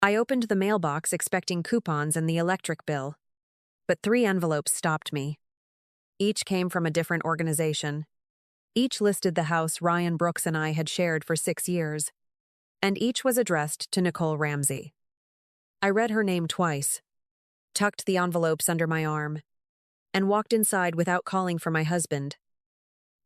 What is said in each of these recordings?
I opened the mailbox expecting coupons and the electric bill, but 3 envelopes stopped me. Each came from a different organization. Each listed the house Ryan Brooks and I had shared for 6 years, and each was addressed to Nicole Ramsey. I read her name twice, tucked the envelopes under my arm, and walked inside without calling for my husband.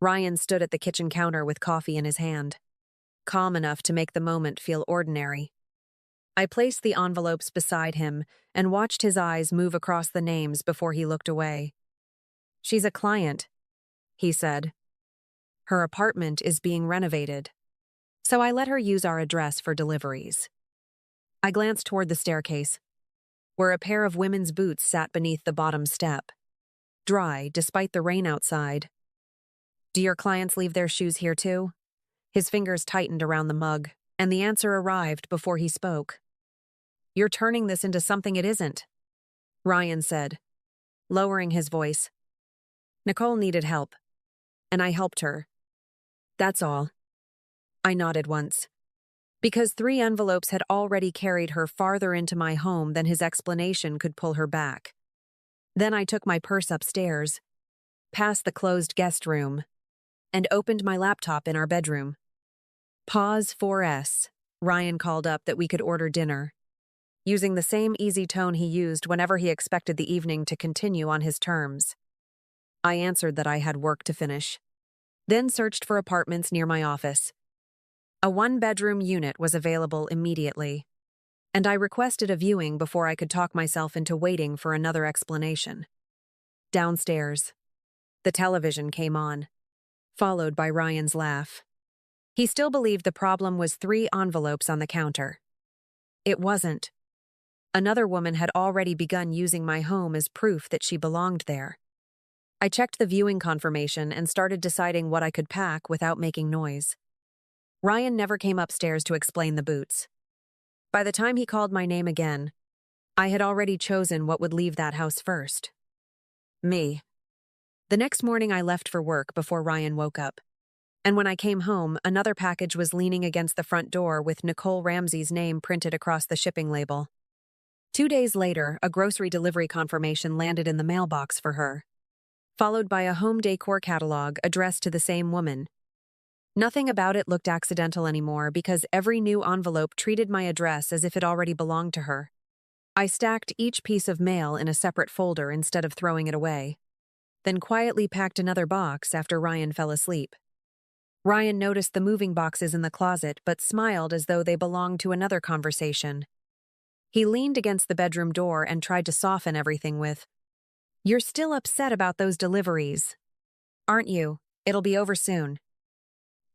Ryan stood at the kitchen counter with coffee in his hand, calm enough to make the moment feel ordinary. I placed the envelopes beside him and watched his eyes move across the names before he looked away. "She's a client," he said. "Her apartment is being renovated, so I let her use our address for deliveries." I glanced toward the staircase, where a pair of women's boots sat beneath the bottom step, dry despite the rain outside. "Do your clients leave their shoes here too?" His fingers tightened around the mug, and the answer arrived before he spoke. "You're turning this into something it isn't," Ryan said, lowering his voice. "Nicole needed help, and I helped her. That's all." I nodded once, because 3 envelopes had already carried her farther into my home than his explanation could pull her back. Then I took my purse upstairs, past the closed guest room, and opened my laptop in our bedroom. "Pause 4S, Ryan called up that we could order dinner, using the same easy tone he used whenever he expected the evening to continue on his terms. I answered that I had work to finish, then searched for apartments near my office. A 1-bedroom unit was available immediately, and I requested a viewing before I could talk myself into waiting for another explanation. Downstairs, the television came on, followed by Ryan's laugh. He still believed the problem was 3 envelopes on the counter. It wasn't. Another woman had already begun using my home as proof that she belonged there. I checked the viewing confirmation and started deciding what I could pack without making noise. Ryan never came upstairs to explain the boots. By the time he called my name again, I had already chosen what would leave that house first. Me. The next morning I left for work before Ryan woke up, and when I came home, another package was leaning against the front door with Nicole Ramsey's name printed across the shipping label. 2 days later, a grocery delivery confirmation landed in the mailbox for her, followed by a home decor catalog addressed to the same woman. Nothing about it looked accidental anymore because every new envelope treated my address as if it already belonged to her. I stacked each piece of mail in a separate folder instead of throwing it away, then quietly packed another box after Ryan fell asleep. Ryan noticed the moving boxes in the closet but smiled as though they belonged to another conversation. He leaned against the bedroom door and tried to soften everything with, "You're still upset about those deliveries, aren't you? It'll be over soon."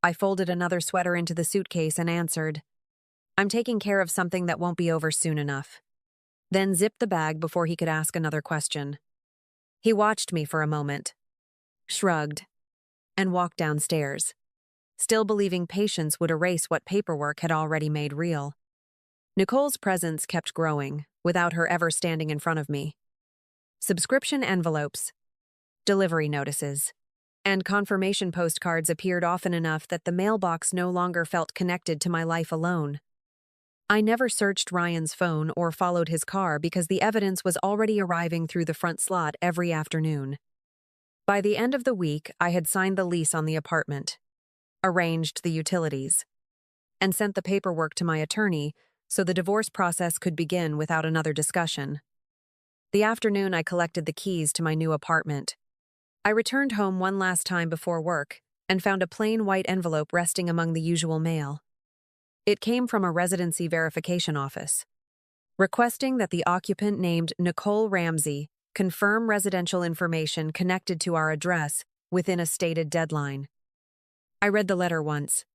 I folded another sweater into the suitcase and answered, "I'm taking care of something that won't be over soon enough." Then zipped the bag before he could ask another question. He watched me for a moment, shrugged, and walked downstairs, still believing patience would erase what paperwork had already made real. Nicole's presence kept growing, without her ever standing in front of me. Subscription envelopes, delivery notices, and confirmation postcards appeared often enough that the mailbox no longer felt connected to my life alone. I never searched Ryan's phone or followed his car because the evidence was already arriving through the front slot every afternoon. By the end of the week, I had signed the lease on the apartment, arranged the utilities, and sent the paperwork to my attorney so the divorce process could begin without another discussion. The afternoon I collected the keys to my new apartment. I returned home one last time before work and found a plain white envelope resting among the usual mail. It came from a residency verification office, requesting that the occupant named Nicole Ramsey confirm residential information connected to our address within a stated deadline. I read the letter once,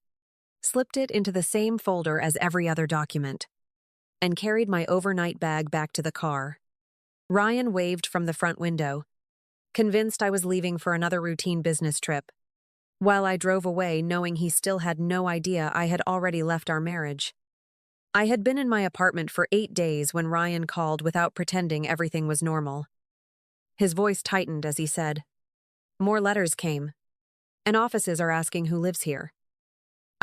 slipped it into the same folder as every other document, and carried my overnight bag back to the car. Ryan waved from the front window, convinced I was leaving for another routine business trip, while I drove away knowing he still had no idea I had already left our marriage. I had been in my apartment for 8 days when Ryan called without pretending everything was normal. His voice tightened as he said, "More letters came, and offices are asking who lives here."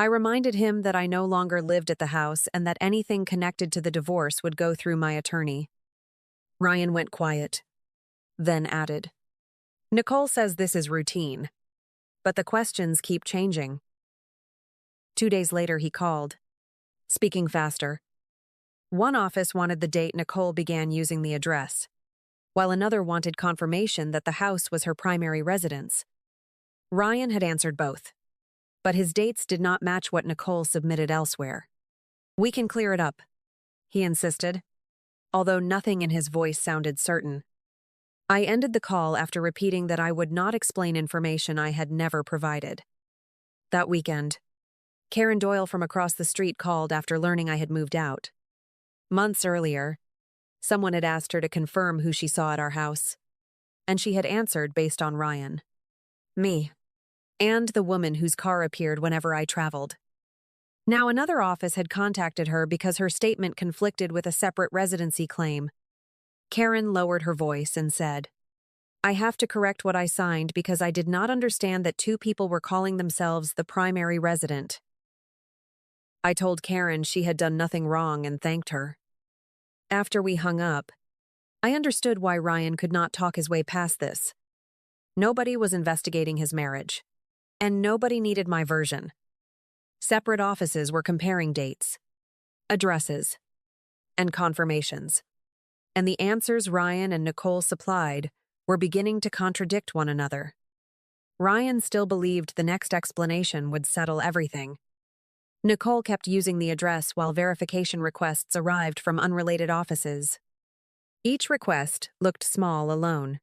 I reminded him that I no longer lived at the house and that anything connected to the divorce would go through my attorney. Ryan went quiet, then added, "Nicole says this is routine, but the questions keep changing." 2 days later, he called, speaking faster. One office wanted the date Nicole began using the address, while another wanted confirmation that the house was her primary residence. Ryan had answered both, but his dates did not match what Nicole submitted elsewhere. "We can clear it up," he insisted, although nothing in his voice sounded certain. I ended the call after repeating that I would not explain information I had never provided. That weekend, Karen Doyle from across the street called after learning I had moved out. Months earlier, someone had asked her to confirm who she saw at our house, and she had answered based on Ryan. Me. And the woman whose car appeared whenever I traveled. Now another office had contacted her because her statement conflicted with a separate residency claim. Karen lowered her voice and said, "I have to correct what I signed because I did not understand that two people were calling themselves the primary resident." I told Karen she had done nothing wrong and thanked her. After we hung up, I understood why Ryan could not talk his way past this. Nobody was investigating his marriage, and nobody needed my version. Separate offices were comparing dates, addresses, and confirmations, and the answers Ryan and Nicole supplied were beginning to contradict one another. Ryan still believed the next explanation would settle everything. Nicole kept using the address while verification requests arrived from unrelated offices. Each request looked small alone,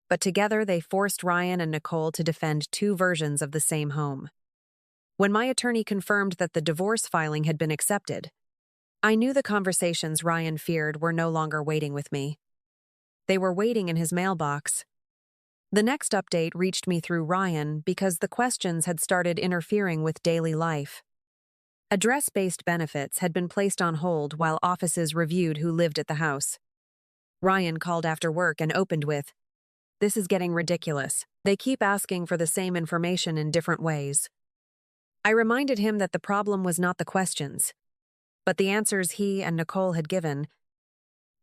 but together they forced Ryan and Nicole to defend two versions of the same home. When my attorney confirmed that the divorce filing had been accepted, I knew the conversations Ryan feared were no longer waiting with me. They were waiting in his mailbox. The next update reached me through Ryan because the questions had started interfering with daily life. Address-based benefits had been placed on hold while offices reviewed who lived at the house. Ryan called after work and opened with, "This is getting ridiculous. They keep asking for the same information in different ways." I reminded him that the problem was not the questions, but the answers he and Nicole had given.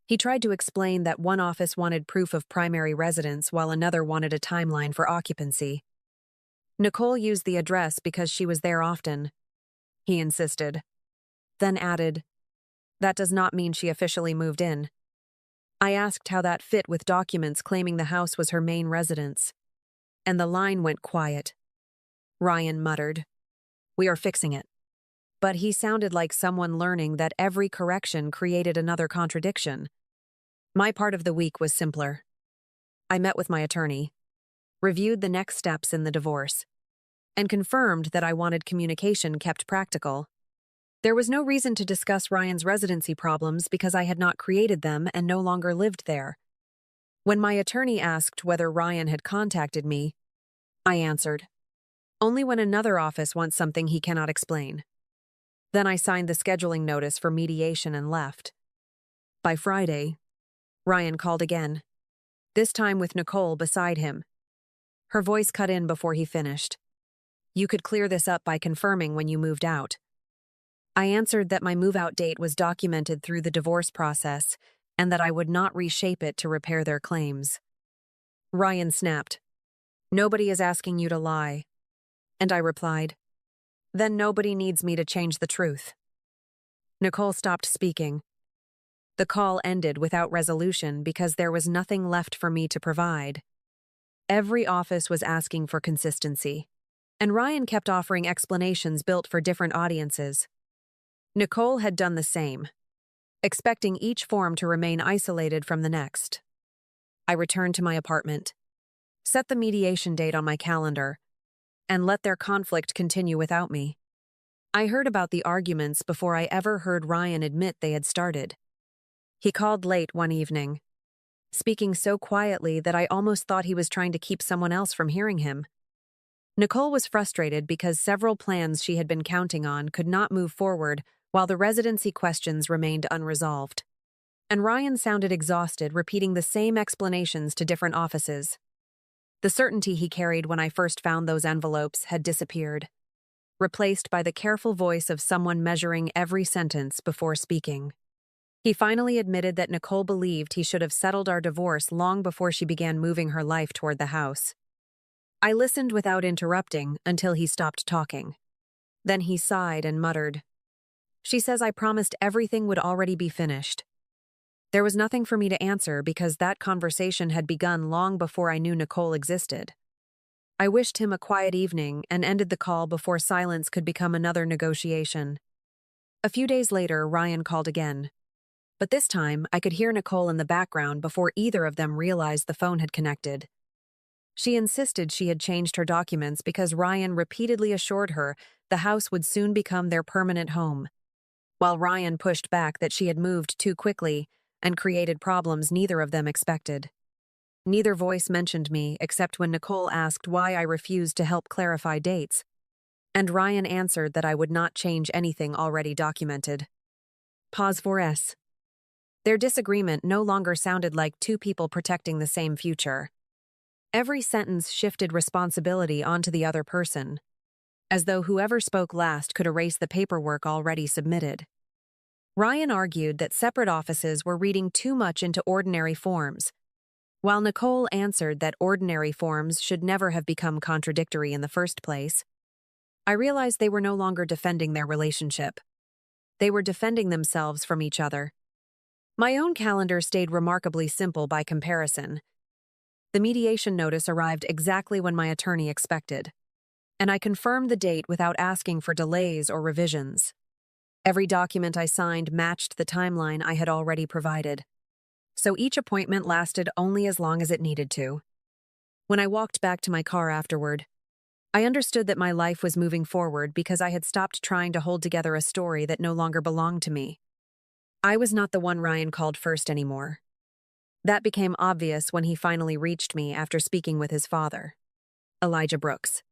He tried to explain that one office wanted proof of primary residence while another wanted a timeline for occupancy. Nicole used the address because she was there often, he insisted, then added, "That does not mean she officially moved in." I asked how that fit with documents claiming the house was her main residence, and the line went quiet. Ryan muttered, "We are fixing it." But he sounded like someone learning that every correction created another contradiction. My part of the week was simpler. I met with my attorney, reviewed the next steps in the divorce, and confirmed that I wanted communication kept practical. There was no reason to discuss Ryan's residency problems because I had not created them and no longer lived there. When my attorney asked whether Ryan had contacted me, I answered, "Only when another office wants something he cannot explain." Then I signed the scheduling notice for mediation and left. By Friday, Ryan called again, this time with Nicole beside him. Her voice cut in before he finished. "You could clear this up by confirming when you moved out." I answered that my move-out date was documented through the divorce process and that I would not reshape it to repair their claims. Ryan snapped, "Nobody is asking you to lie." And I replied, "Then nobody needs me to change the truth." Nicole stopped speaking. The call ended without resolution because there was nothing left for me to provide. Every office was asking for consistency, and Ryan kept offering explanations built for different audiences. Nicole had done the same, expecting each form to remain isolated from the next. I returned to my apartment, set the mediation date on my calendar, and let their conflict continue without me. I heard about the arguments before I ever heard Ryan admit they had started. He called late one evening, speaking so quietly that I almost thought he was trying to keep someone else from hearing him. Nicole was frustrated because several plans she had been counting on could not move forward while the residency questions remained unresolved. And Ryan sounded exhausted, repeating the same explanations to different offices. The certainty he carried when I first found those envelopes had disappeared. replaced by the careful voice of someone measuring every sentence before speaking. He finally admitted that Nicole believed he should have settled our divorce long before she began moving her life toward the house. I listened without interrupting until he stopped talking. Then he sighed and muttered, "She says I promised everything would already be finished." There was nothing for me to answer because that conversation had begun long before I knew Nicole existed. I wished him a quiet evening and ended the call before silence could become another negotiation. A few days later, Ryan called again. But this time, I could hear Nicole in the background before either of them realized the phone had connected. She insisted she had changed her documents because Ryan repeatedly assured her the house would soon become their permanent home, while Ryan pushed back that she had moved too quickly and created problems neither of them expected. Neither voice mentioned me except when Nicole asked why I refused to help clarify dates, and Ryan answered that I would not change anything already documented. Pause for S. Their disagreement no longer sounded like two people protecting the same future. Every sentence shifted responsibility onto the other person, as though whoever spoke last could erase the paperwork already submitted. Ryan argued that separate offices were reading too much into ordinary forms, while Nicole answered that ordinary forms should never have become contradictory in the first place. I realized they were no longer defending their relationship. They were defending themselves from each other. My own calendar stayed remarkably simple by comparison. The mediation notice arrived exactly when my attorney expected, and I confirmed the date without asking for delays or revisions. Every document I signed matched the timeline I had already provided, so each appointment lasted only as long as it needed to. When I walked back to my car afterward, I understood that my life was moving forward because I had stopped trying to hold together a story that no longer belonged to me. I was not the one Ryan called first anymore. That became obvious when he finally reached me after speaking with his father, Elijah Brooks,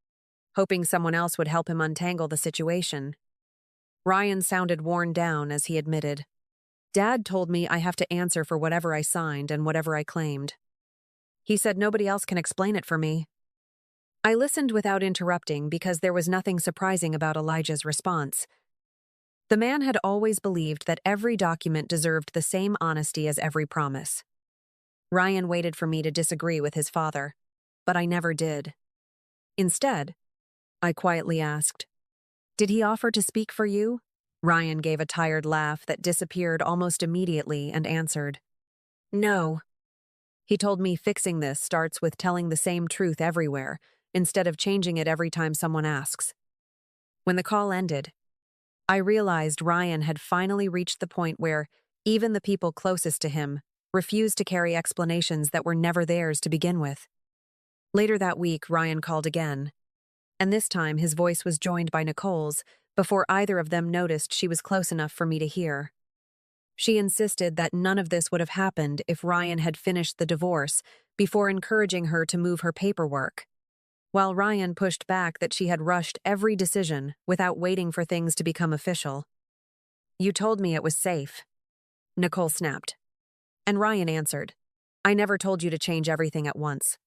hoping someone else would help him untangle the situation. Ryan sounded worn down as he admitted, "Dad told me I have to answer for whatever I signed and whatever I claimed. He said nobody else can explain it for me." I listened without interrupting because there was nothing surprising about Elijah's response. The man had always believed that every document deserved the same honesty as every promise. Ryan waited for me to disagree with his father, but I never did. Instead, I quietly asked, "Did he offer to speak for you?" Ryan gave a tired laugh that disappeared almost immediately and answered, "No." He told me fixing this starts with telling the same truth everywhere, instead of changing it every time someone asks. When the call ended, I realized Ryan had finally reached the point where even the people closest to him refused to carry explanations that were never theirs to begin with. Later that week, Ryan called again, and this time his voice was joined by Nicole's before either of them noticed she was close enough for me to hear. She insisted that none of this would have happened if Ryan had finished the divorce before encouraging her to move her paperwork, while Ryan pushed back that she had rushed every decision without waiting for things to become official. "You told me it was safe," Nicole snapped. And Ryan answered, "I never told you to change everything at once."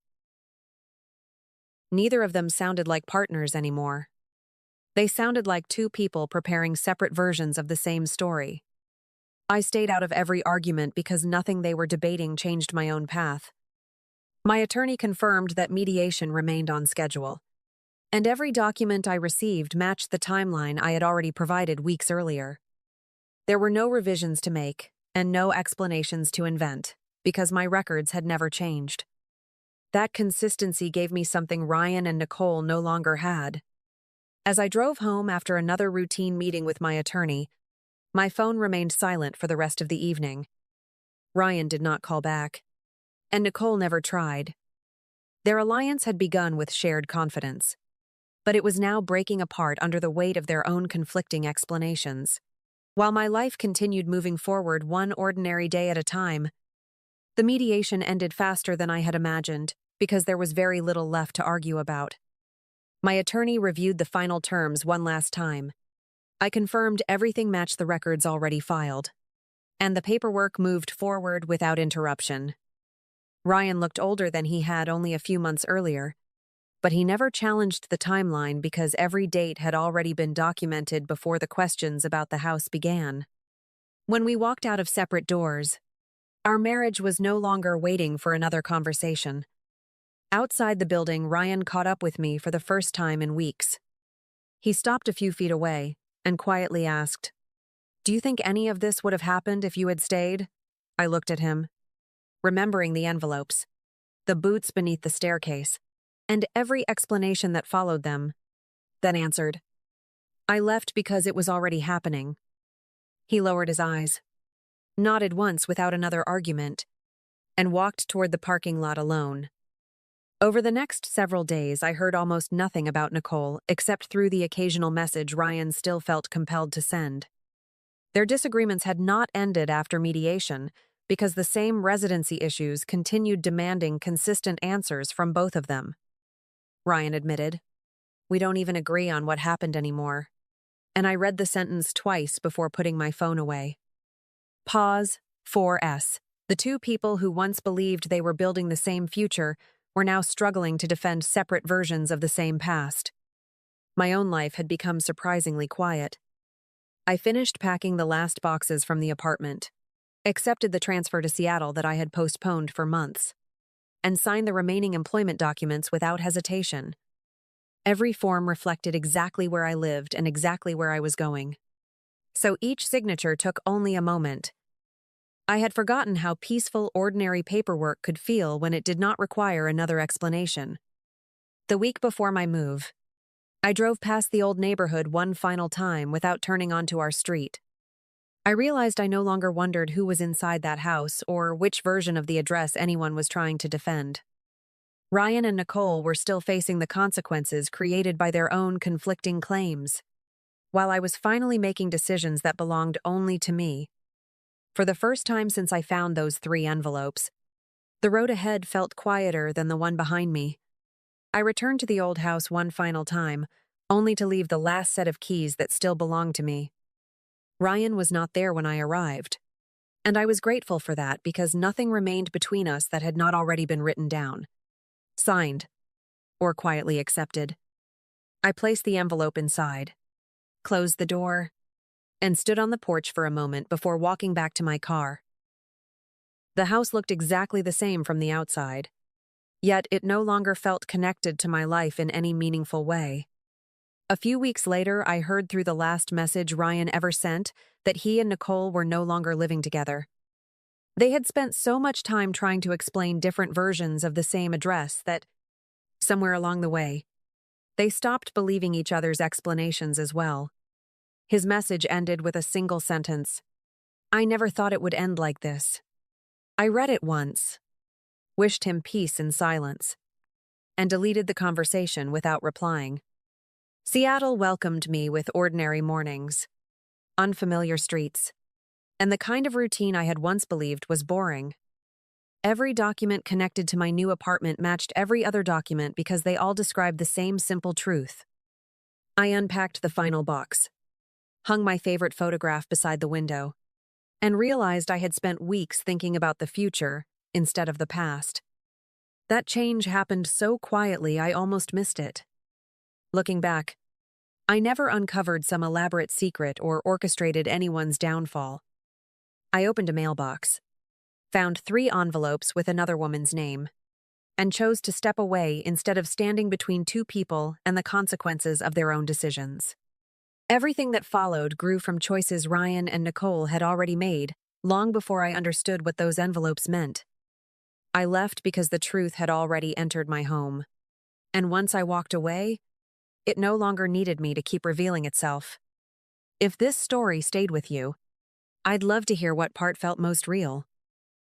Neither of them sounded like partners anymore. They sounded like two people preparing separate versions of the same story. I stayed out of every argument because nothing they were debating changed my own path. My attorney confirmed that mediation remained on schedule, and every document I received matched the timeline I had already provided weeks earlier. There were no revisions to make and no explanations to invent because my records had never changed. That consistency gave me something Ryan and Nicole no longer had. As I drove home after another routine meeting with my attorney, my phone remained silent for the rest of the evening. Ryan did not call back, and Nicole never tried. Their alliance had begun with shared confidence, but it was now breaking apart under the weight of their own conflicting explanations. While my life continued moving forward one ordinary day at a time, the mediation ended faster than I had imagined because there was very little left to argue about. My attorney reviewed the final terms one last time. I confirmed everything matched the records already filed, and the paperwork moved forward without interruption. Ryan looked older than he had only a few months earlier, But he never challenged the timeline because every date had already been documented before the questions about the house began. When we walked out of separate doors, our marriage was no longer waiting for another conversation. Outside the building, Ryan caught up with me for the first time in weeks. He stopped a few feet away and quietly asked, "Do you think any of this would have happened if you had stayed?" I looked at him, remembering the envelopes, the boots beneath the staircase, and every explanation that followed them, then answered, "I left because it was already happening." He lowered his eyes, nodded once without another argument, and walked toward the parking lot alone. Over the next several days, I heard almost nothing about Nicole except through the occasional message Ryan still felt compelled to send. Their disagreements had not ended after mediation because the same residency issues continued demanding consistent answers from both of them. Ryan admitted, "We don't even agree on what happened anymore." And I read the sentence twice before putting my phone away. Pause, 4S. The two people who once believed they were building the same future were now struggling to defend separate versions of the same past. My own life had become surprisingly quiet. I finished packing the last boxes from the apartment, accepted the transfer to Seattle that I had postponed for months, and signed the remaining employment documents without hesitation. Every form reflected exactly where I lived and exactly where I was going. So each signature took only a moment. I had forgotten how peaceful, ordinary paperwork could feel when it did not require another explanation. The week before my move, I drove past the old neighborhood one final time without turning onto our street. I realized I no longer wondered who was inside that house or which version of the address anyone was trying to defend. Ryan and Nicole were still facing the consequences created by their own conflicting claims, while I was finally making decisions that belonged only to me. For the first time since I found those 3 envelopes, the road ahead felt quieter than the one behind me. I returned to the old house one final time, only to leave the last set of keys that still belonged to me. Ryan was not there when I arrived, and I was grateful for that because nothing remained between us that had not already been written down, signed, or quietly accepted. I placed the envelope inside, closed the door, and stood on the porch for a moment before walking back to my car. The house looked exactly the same from the outside, yet it no longer felt connected to my life in any meaningful way. A few weeks later, I heard through the last message Ryan ever sent that he and Nicole were no longer living together. They had spent so much time trying to explain different versions of the same address that, somewhere along the way, they stopped believing each other's explanations as well. His message ended with a single sentence. "I never thought it would end like this." I read it once, wished him peace in silence, and deleted the conversation without replying. Seattle welcomed me with ordinary mornings, unfamiliar streets, and the kind of routine I had once believed was boring. Every document connected to my new apartment matched every other document because they all described the same simple truth. I unpacked the final box, hung my favorite photograph beside the window, and realized I had spent weeks thinking about the future instead of the past. That change happened so quietly I almost missed it. Looking back, I never uncovered some elaborate secret or orchestrated anyone's downfall. I opened a mailbox, found 3 envelopes with another woman's name, and chose to step away instead of standing between 2 people and the consequences of their own decisions. Everything that followed grew from choices Ryan and Nicole had already made, long before I understood what those envelopes meant. I left because the truth had already entered my home. And once I walked away, it no longer needed me to keep revealing itself. If this story stayed with you, I'd love to hear what part felt most real.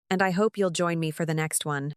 And I hope you'll join me for the next one.